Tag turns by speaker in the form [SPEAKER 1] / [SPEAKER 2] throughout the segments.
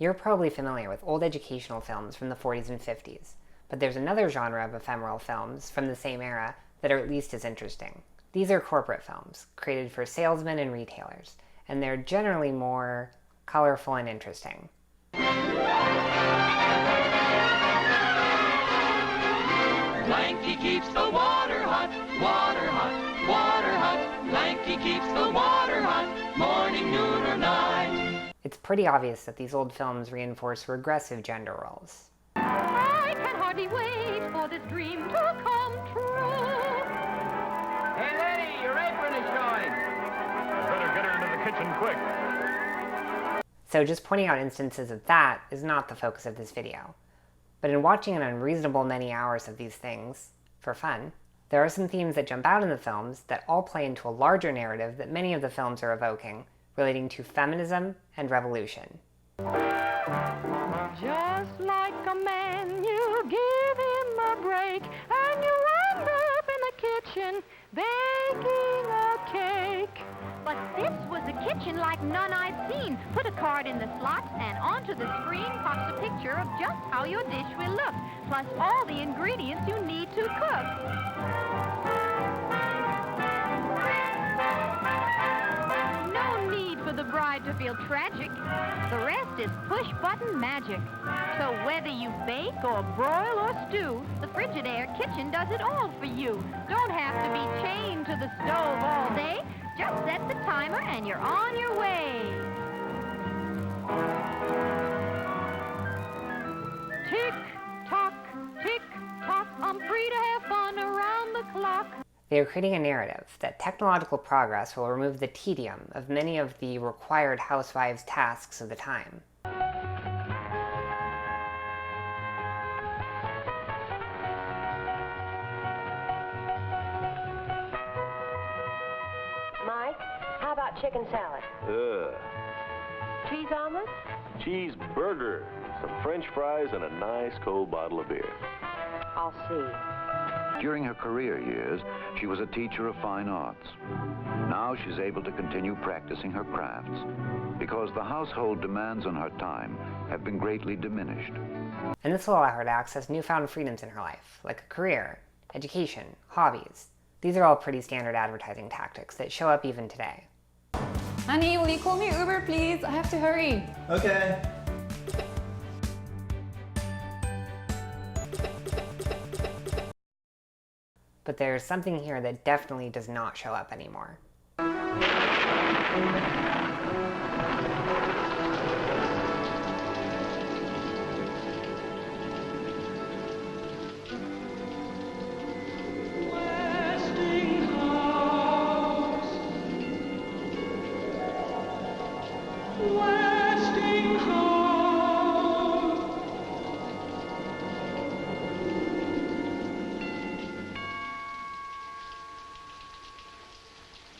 [SPEAKER 1] You're probably familiar with old educational films from the 40s and 50s, but there's another genre of ephemeral films from the same era that are at least as interesting. These are corporate films, created for salesmen and retailers, and they're generally more colorful and interesting.
[SPEAKER 2] Lanky keeps the water hot, water hot, water hot. Lanky keeps the water hot, morning, noon, or night.
[SPEAKER 1] It's pretty obvious that these old films reinforce regressive gender roles.
[SPEAKER 3] I can hardly wait for this dream to come true.
[SPEAKER 4] Hey, lady, your apron is showing.
[SPEAKER 5] Better get her into the kitchen quick.
[SPEAKER 1] So just pointing out instances of that is not the focus of this video. But in watching an unreasonable many hours of these things, for fun, there are some themes that jump out in the films that all play into a larger narrative that many of the films are evoking, relating to feminism and revolution.
[SPEAKER 3] Just like a man, you give him a break, and you end up in the kitchen baking a cake. But this was a kitchen like none I've seen. Put a card in the slot, and onto the screen pops a picture of just how your dish will look, plus all the ingredients you need to cook. No need for the bride to feel tragic. The rest is push-button magic. So whether you bake or broil or stew, the Frigidaire kitchen does it all for you. Don't have to be chained to the stove all day. Just set the timer and you're on your way. Tick-tock, tick-tock, I'm free to have fun around the clock.
[SPEAKER 1] They are creating a narrative that technological progress will remove the tedium of many of the required housewives' tasks of the time.
[SPEAKER 6] Mike, how about chicken salad? Cheese omelet?
[SPEAKER 7] Cheeseburger, some French fries, and a nice cold bottle of beer.
[SPEAKER 6] I'll see.
[SPEAKER 8] During her career years, she was a teacher of fine arts. Now she's able to continue practicing her crafts because the household demands on her time have been greatly diminished.
[SPEAKER 1] And this will allow her to access newfound freedoms in her life, like a career, education, hobbies. These are all pretty standard advertising tactics that show up even today.
[SPEAKER 9] Honey, will you call me Uber, please? I have to hurry.
[SPEAKER 10] Okay.
[SPEAKER 1] But there's something here that definitely does not show up anymore.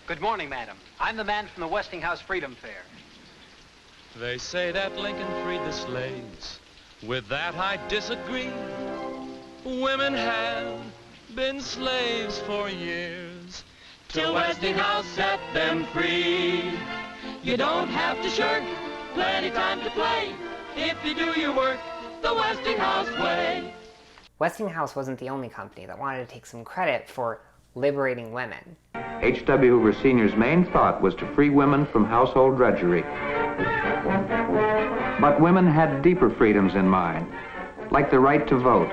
[SPEAKER 11] Good morning, madam. I'm the man from the Westinghouse Freedom Fair.
[SPEAKER 12] They say that Lincoln freed the slaves. With that I disagree. Women have been slaves for years,
[SPEAKER 2] Till Westinghouse set them free. You don't have to shirk, plenty time to play. If you do your work the Westinghouse way.
[SPEAKER 1] Westinghouse wasn't the only company that wanted to take some credit for liberating women.
[SPEAKER 13] H.W. Hoover Sr.'s main thought was to free women from household drudgery. But women had deeper freedoms in mind, like the right to vote.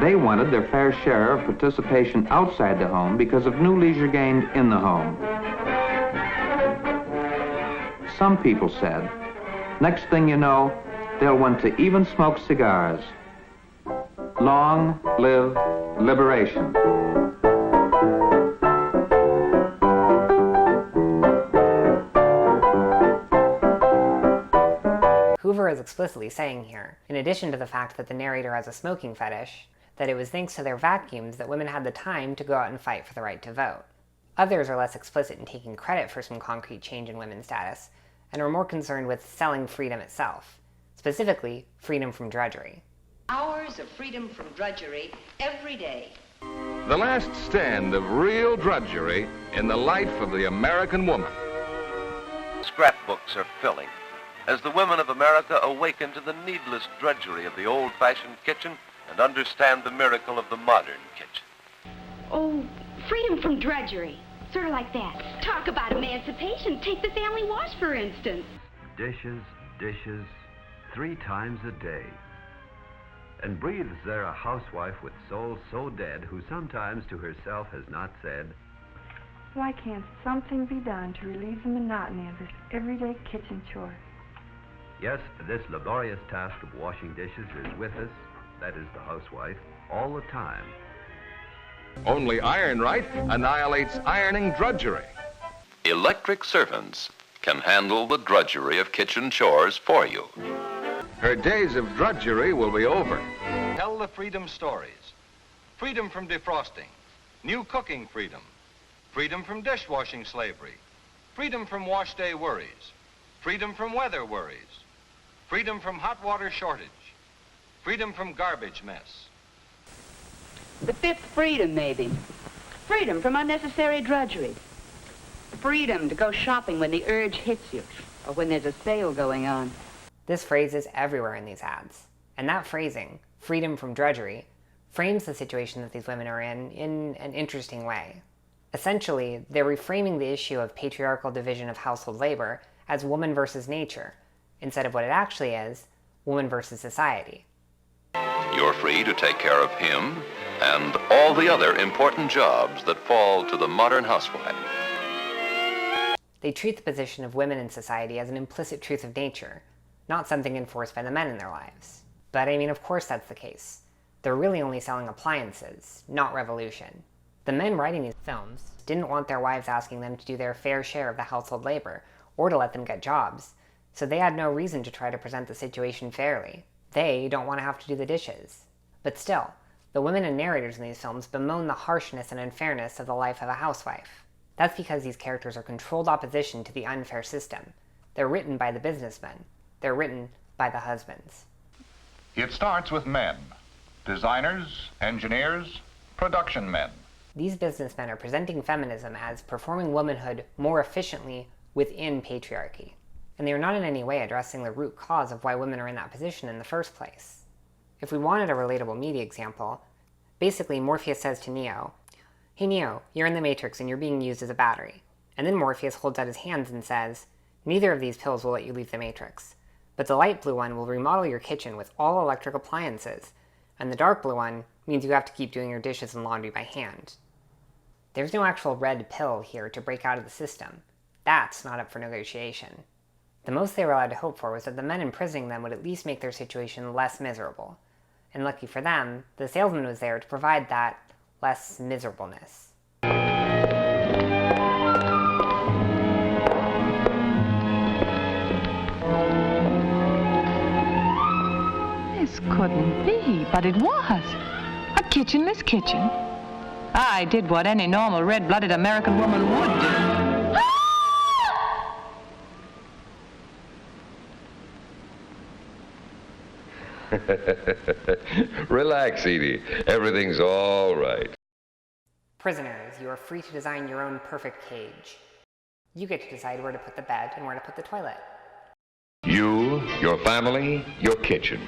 [SPEAKER 13] They wanted their fair share of participation outside the home because of new leisure gained in the home. Some people said, next thing you know, they'll want to even smoke cigars. Long live liberation.
[SPEAKER 1] Hoover is explicitly saying here, in addition to the fact that the narrator has a smoking fetish, that it was thanks to their vacuums that women had the time to go out and fight for the right to vote. Others are less explicit in taking credit for some concrete change in women's status, and are more concerned with selling freedom itself, specifically freedom from drudgery.
[SPEAKER 14] Hours of freedom from drudgery every day.
[SPEAKER 10] The last stand of real drudgery in the life of the American woman.
[SPEAKER 14] Scrapbooks are filling as the women of America awaken to the needless drudgery of the old-fashioned kitchen and understand the miracle of the modern kitchen.
[SPEAKER 15] Oh, freedom from drudgery. Sort of like that. Talk about emancipation. Take the family wash, for instance.
[SPEAKER 16] Dishes, dishes, 3 times a day. And breathes there a housewife with soul so dead who sometimes to herself has not said,
[SPEAKER 17] why can't something be done to relieve the monotony of this everyday kitchen chore?
[SPEAKER 16] Yes, this laborious task of washing dishes is with us, that is the housewife, all the time.
[SPEAKER 10] Only Iron Right annihilates ironing drudgery.
[SPEAKER 18] Electric servants can handle the drudgery of kitchen chores for you.
[SPEAKER 10] Her days of drudgery will be over.
[SPEAKER 19] Tell the freedom stories. Freedom from defrosting. New cooking freedom. Freedom from dishwashing slavery. Freedom from wash day worries. Freedom from weather worries. Freedom from hot water shortage. Freedom from garbage mess.
[SPEAKER 20] The 5th freedom, maybe. Freedom from unnecessary drudgery. Freedom to go shopping when the urge hits you, or when there's a sale going on.
[SPEAKER 1] This phrase is everywhere in these ads. And that phrasing, freedom from drudgery, frames the situation that these women are in an interesting way. Essentially, they're reframing the issue of patriarchal division of household labor as woman versus nature, instead of what it actually is, woman versus society.
[SPEAKER 18] You're free to take care of him and all the other important jobs that fall to the modern housewife.
[SPEAKER 1] They treat the position of women in society as an implicit truth of nature, not something enforced by the men in their lives. But I mean, of course that's the case. They're really only selling appliances, not revolution. The men writing these films didn't want their wives asking them to do their fair share of the household labor, or to let them get jobs, so they had no reason to try to present the situation fairly. They don't want to have to do the dishes. But still, the women and narrators in these films bemoan the harshness and unfairness of the life of a housewife. That's because these characters are controlled opposition to the unfair system. They're written by the businessmen. They're written by the husbands.
[SPEAKER 5] It starts with men. Designers, engineers, production men.
[SPEAKER 1] These businessmen are presenting feminism as performing womanhood more efficiently within patriarchy. And they are not in any way addressing the root cause of why women are in that position in the first place. If we wanted a relatable media example, basically Morpheus says to Neo, "Hey Neo, you're in the Matrix and you're being used as a battery." And then Morpheus holds out his hands and says, "Neither of these pills will let you leave the Matrix. But the light blue one will remodel your kitchen with all electric appliances, and the dark blue one means you have to keep doing your dishes and laundry by hand." There's no actual red pill here to break out of the system. That's not up for negotiation. The most they were allowed to hope for was that the men imprisoning them would at least make their situation less miserable. And lucky for them, the salesman was there to provide that less miserableness.
[SPEAKER 21] This couldn't be, but it was. A kitchenless kitchen. I did what any normal red-blooded American woman would do.
[SPEAKER 22] Relax, Edie. Everything's all right.
[SPEAKER 1] Prisoners, you are free to design your own perfect cage. You get to decide where to put the bed and where to put the toilet.
[SPEAKER 22] You, your family, your kitchen.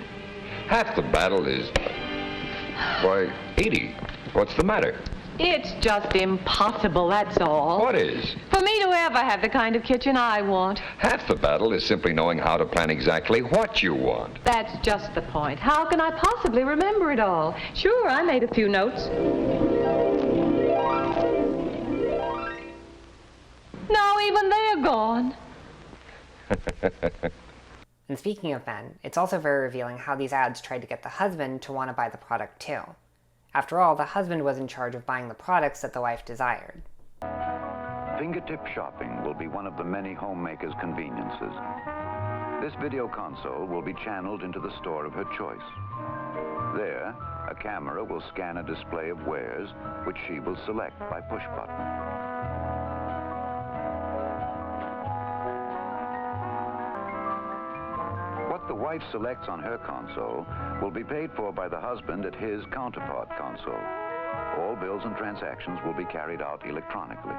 [SPEAKER 22] Half the battle is... Why, Edie, what's the matter?
[SPEAKER 21] It's just impossible, that's all.
[SPEAKER 22] What is?
[SPEAKER 21] For me to ever have the kind of kitchen I want.
[SPEAKER 22] Half the battle is simply knowing how to plan exactly what you want.
[SPEAKER 21] That's just the point. How can I possibly remember it all? Sure, I made a few notes. Now even they're gone.
[SPEAKER 1] And speaking of men, it's also very revealing how these ads tried to get the husband to want to buy the product too. After all, the husband was in charge of buying the products that the wife desired.
[SPEAKER 8] Fingertip shopping will be one of the many homemakers' conveniences. This video console will be channeled into the store of her choice. There, a camera will scan a display of wares, which she will select by push button. What the wife selects on her console will be paid for by the husband at his counterpart console. All bills and transactions will be carried out electronically.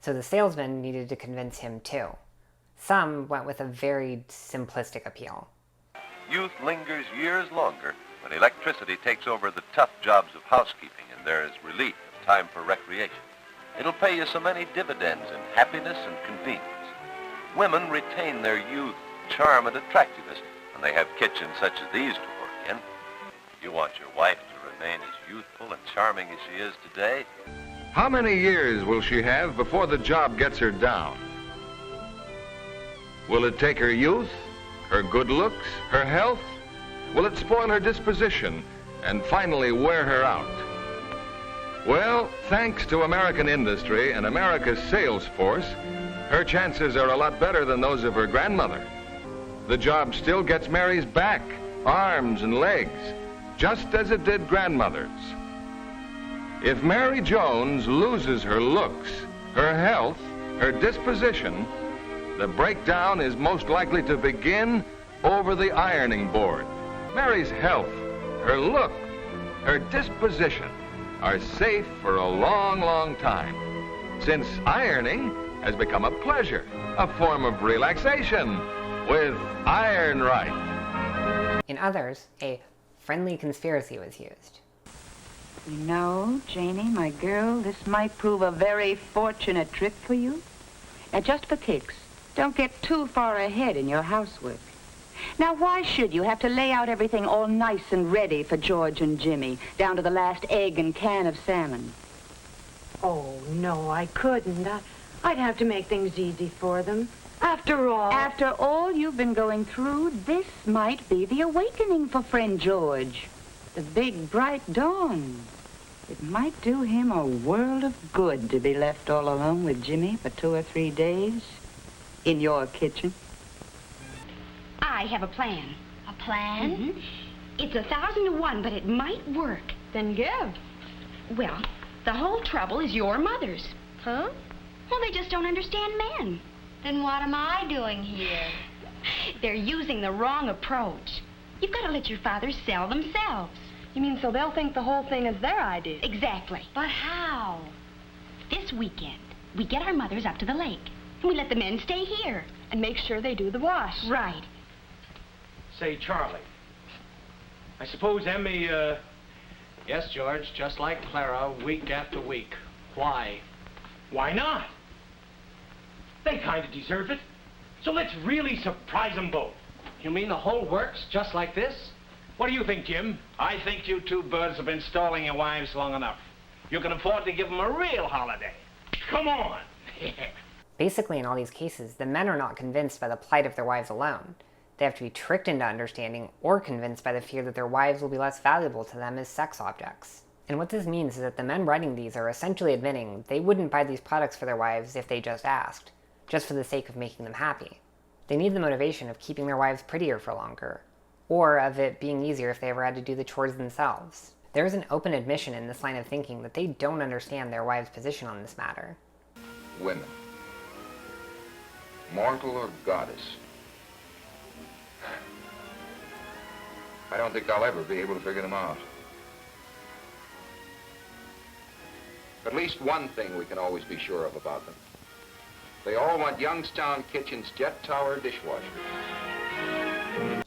[SPEAKER 1] So the salesman needed to convince him too. Some went with a very simplistic appeal.
[SPEAKER 14] Youth lingers years longer when electricity takes over the tough jobs of housekeeping and there is relief and time for recreation. It'll pay you so many dividends in happiness and convenience. Women retain their youth, charm, and attractiveness when they have kitchens such as these to work in. You want your wife to remain as youthful and charming as she is today?
[SPEAKER 10] How many years will she have before the job gets her down? Will it take her youth, her good looks, her health? Will it spoil her disposition and finally wear her out? Well, thanks to American industry and America's sales force, her chances are a lot better than those of her grandmother. The job still gets Mary's back, arms, and legs, just as it did grandmother's. If Mary Jones loses her looks, her health, her disposition, the breakdown is most likely to begin over the ironing board. Mary's health, her look, her disposition are safe for a long, long time, since ironing has become a pleasure, a form of relaxation, with Iron Right.
[SPEAKER 1] In others, a friendly conspiracy was used.
[SPEAKER 20] You know, Janie, my girl, this might prove a very fortunate trip for you. Now, just for kicks, don't get too far ahead in your housework. Now, why should you have to lay out everything all nice and ready for George and Jimmy, down to the last egg and can of salmon?
[SPEAKER 6] Oh, no, I couldn't. I'd have to make things easy for them. After all you've been going through,
[SPEAKER 20] This might be the awakening for friend George. The big, bright dawn. It might do him a world of good to be left all alone with Jimmy for 2 or 3 days in your kitchen.
[SPEAKER 15] I have a plan.
[SPEAKER 9] A plan?
[SPEAKER 15] Mm-hmm. It's 1,000 to 1, but it might work.
[SPEAKER 9] Then give.
[SPEAKER 15] Well, the whole trouble is your mother's.
[SPEAKER 9] Huh?
[SPEAKER 15] Well, they just don't understand men.
[SPEAKER 9] Then what am I doing here?
[SPEAKER 15] They're using the wrong approach. You've got to let your fathers sell themselves.
[SPEAKER 9] You mean so they'll think the whole thing is their idea?
[SPEAKER 15] Exactly.
[SPEAKER 9] But how?
[SPEAKER 15] This weekend, we get our mothers up to the lake, and we let the men stay here.
[SPEAKER 9] And make sure they do the wash.
[SPEAKER 15] Right.
[SPEAKER 3] Say, Charlie, I suppose Emmy,
[SPEAKER 11] Yes, George, just like Clara, week after week. Why?
[SPEAKER 3] Why not? They kind of deserve it. So let's really surprise them both.
[SPEAKER 11] You mean the whole works just like this?
[SPEAKER 3] What do you think, Jim?
[SPEAKER 4] I think you two birds have been stalling your wives long enough. You can afford to give them a real holiday.
[SPEAKER 3] Come on!
[SPEAKER 1] Basically, in all these cases, the men are not convinced by the plight of their wives alone. They have to be tricked into understanding or convinced by the fear that their wives will be less valuable to them as sex objects. And what this means is that the men writing these are essentially admitting they wouldn't buy these products for their wives if they just asked, just for the sake of making them happy. They need the motivation of keeping their wives prettier for longer, or of it being easier if they ever had to do the chores themselves. There is an open admission in this line of thinking that they don't understand their wives' position on this matter.
[SPEAKER 22] Women. Mortal or goddess? I don't think I'll ever be able to figure them out. At least one thing we can always be sure of about them. They all want Youngstown Kitchen's Jet Tower dishwasher.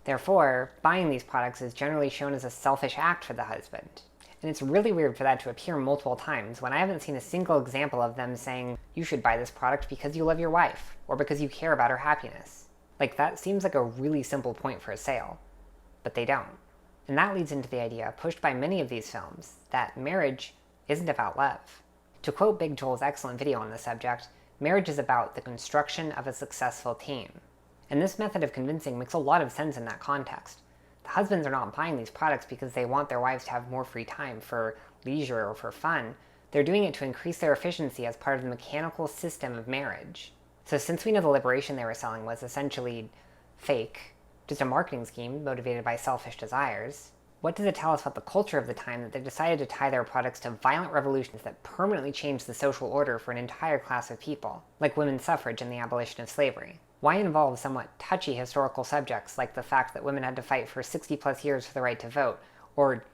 [SPEAKER 1] Therefore, buying these products is generally shown as a selfish act for the husband. And it's really weird for that to appear multiple times when I haven't seen a single example of them saying, you should buy this product because you love your wife, or because you care about her happiness. Like, that seems like a really simple point for a sale. But they don't. And that leads into the idea, pushed by many of these films, that marriage isn't about love. To quote Big Joel's excellent video on the subject, marriage is about the construction of a successful team. And this method of convincing makes a lot of sense in that context. The husbands are not buying these products because they want their wives to have more free time for leisure or for fun. They're doing it to increase their efficiency as part of the mechanical system of marriage. So since we know the liberation they were selling was essentially fake, just a marketing scheme motivated by selfish desires, what does it tell us about the culture of the time that they decided to tie their products to violent revolutions that permanently changed the social order for an entire class of people, like women's suffrage and the abolition of slavery? Why involve somewhat touchy historical subjects like the fact that women had to fight for 60+ years for the right to vote, or,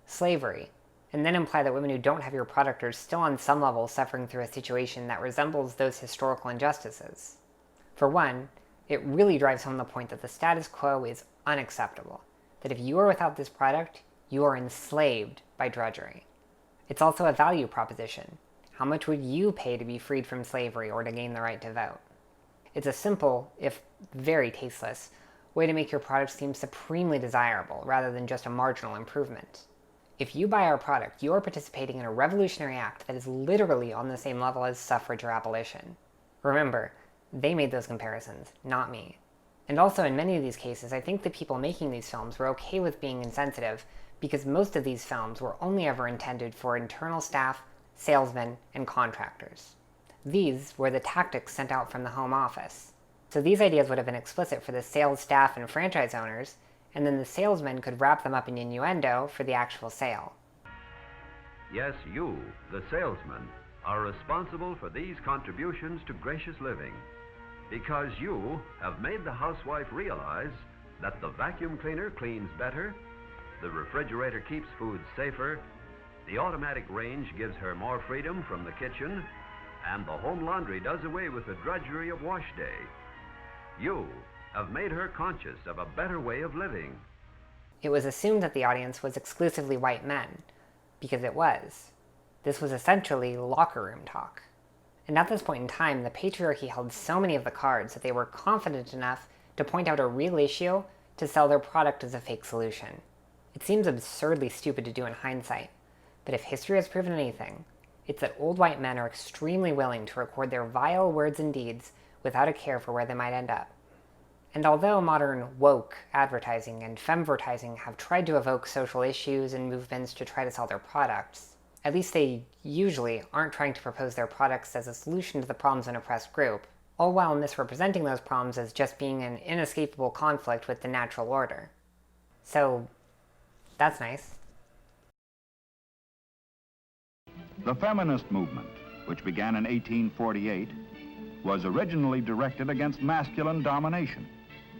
[SPEAKER 1] slavery, and then imply that women who don't have your product are still on some level suffering through a situation that resembles those historical injustices. For one, it really drives home the point that the status quo is unacceptable, that if you are without this product, you are enslaved by drudgery. It's also a value proposition. How much would you pay to be freed from slavery or to gain the right to vote? It's a simple, if very tasteless, way to make your product seem supremely desirable rather than just a marginal improvement. If you buy our product, you are participating in a revolutionary act that is literally on the same level as suffrage or abolition. Remember, they made those comparisons, not me. And also in many of these cases, I think the people making these films were okay with being insensitive because most of these films were only ever intended for internal staff, salesmen, and contractors. These were the tactics sent out from the home office. So these ideas would have been explicit for the sales staff and franchise owners, and then the salesmen could wrap them up in innuendo for the actual sale.
[SPEAKER 16] Yes, you, the salesman, are responsible for these contributions to gracious living, because you have made the housewife realize that the vacuum cleaner cleans better, the refrigerator keeps food safer, the automatic range gives her more freedom from the kitchen, and the home laundry does away with the drudgery of wash day. You have made her conscious of a better way of living.
[SPEAKER 1] It was assumed that the audience was exclusively white men, because it was. This was essentially locker room talk. And at this point in time, the patriarchy held so many of the cards that they were confident enough to point out a real issue to sell their product as a fake solution. It seems absurdly stupid to do in hindsight, but if history has proven anything, it's that old white men are extremely willing to record their vile words and deeds without a care for where they might end up. And although modern woke advertising and femvertising have tried to evoke social issues and movements to try to sell their products, at least they usually aren't trying to propose their products as a solution to the problems of an oppressed group, all while misrepresenting those problems as just being an inescapable conflict with the natural order. So, that's nice.
[SPEAKER 7] The feminist movement, which began in 1848, was originally directed against masculine domination.